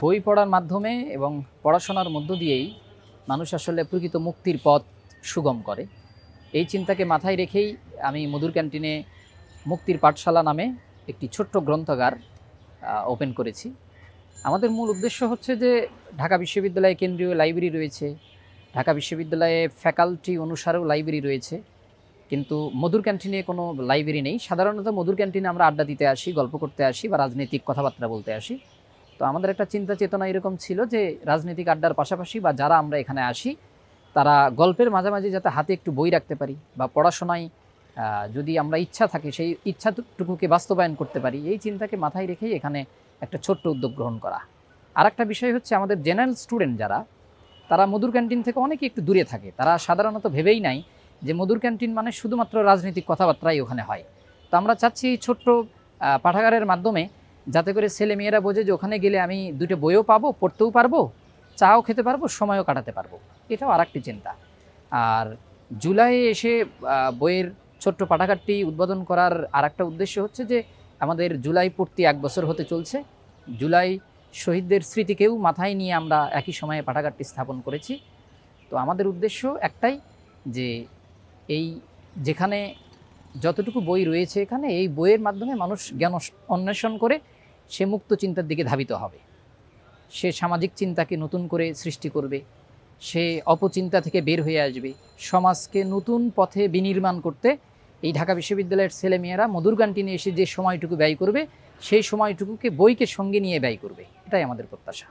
বই পড়ার মাধ্যমে এবং পড়াশোনার মধ্য দিয়েই মানুষ আসলে প্রকৃত মুক্তির পথ সুগম করে। এই চিন্তাকে মাথায় রেখেই আমি মধুর ক্যান্টিনে মুক্তির পাঠশালা নামে একটি ছোট্ট গ্রন্থাগার ওপেন করেছি। আমাদের মূল উদ্দেশ্য হচ্ছে যে ঢাকা বিশ্ববিদ্যালয়ে কেন্দ্রীয় লাইব্রেরি রয়েছে, ঢাকা বিশ্ববিদ্যালয়ে ফ্যাকাল্টি অনুসারেও লাইব্রেরি রয়েছে, কিন্তু মধুর ক্যান্টিনে কোনো লাইব্রেরি নেই। সাধারণত মধুর ক্যান্টিনে আমরা আড্ডা দিতে আসি, গল্প করতে আসি বা রাজনৈতিক কথাবার্তা বলতে আসি। তো আমাদের একটা চিন্তা চেতনা এরকম ছিল যে রাজনৈতিক আড্ডার পাশাপাশি বা যারা আমরা এখানে আসি তারা গল্পের মাঝামাঝি যাতে হাতে একটু বই রাখতে পারি বা পড়াশোনায় যদি আমরা ইচ্ছা থাকে সেই ইচ্ছাটুকুকে বাস্তবায়ন করতে পারি, এই চিন্তাকে মাথায় রেখেই এখানে একটা ছোট্ট উদ্যোগ গ্রহণ করা। আর একটা বিষয় হচ্ছে আমাদের জেনারেল স্টুডেন্ট যারা, তারা মধুর ক্যান্টিন থেকে অনেকে একটু দূরে থাকে। তারা সাধারণত ভেবেই নাই যে মধুর ক্যান্টিন মানে শুধুমাত্র রাজনৈতিক কথাবার্তাই ওখানে হয়। তো আমরা চাচ্ছি এই ছোট্ট পাঠাগারের মাধ্যমে যাতে করে ছেলে মেয়েরা বোঝে যে ওখানে গেলে আমি দুটো বইও পাবো, পড়তেও পারবো, চাও খেতে পারবো, সময়ও কাটাতে পারবো। এটাও আর একটি চিন্তা। আর জুলাইয়ে এসে বইয়ের ছোট্ট পাঠাগারটি উদ্বোধন করার আর একটা উদ্দেশ্য হচ্ছে যে আমাদের জুলাই পূর্তি 1 বছর হতে চলছে। জুলাই শহীদদের স্মৃতিকেও মাথায় নিয়ে আমরা একই সময়ে পাঠাগারটি স্থাপন করেছি। তো আমাদের উদ্দেশ্য একটাই যে এই যেখানে যতটুকু বই রয়েছে এখানে এই বইয়ের মাধ্যমে মানুষ জ্ঞান অন্বেষণ করে সে মুক্ত চিন্তার দিকে ধাবিত হবে, সে সামাজিক চিন্তাকে নতুন করে সৃষ্টি করবে, সে অপচিন্তা থেকে বের হয়ে আসবে, সমাজকে নতুন পথে বিনির্মাণ করতে এই ঢাকা বিশ্ববিদ্যালয়ের ছেলেমেয়েরা মধুর ক্যান্টিনে এসে যে সময়টুকু ব্যয় করবে সেই সময়টুকুকে বইকে সঙ্গে নিয়ে ব্যয় করবে। এটাই আমাদের প্রত্যাশা।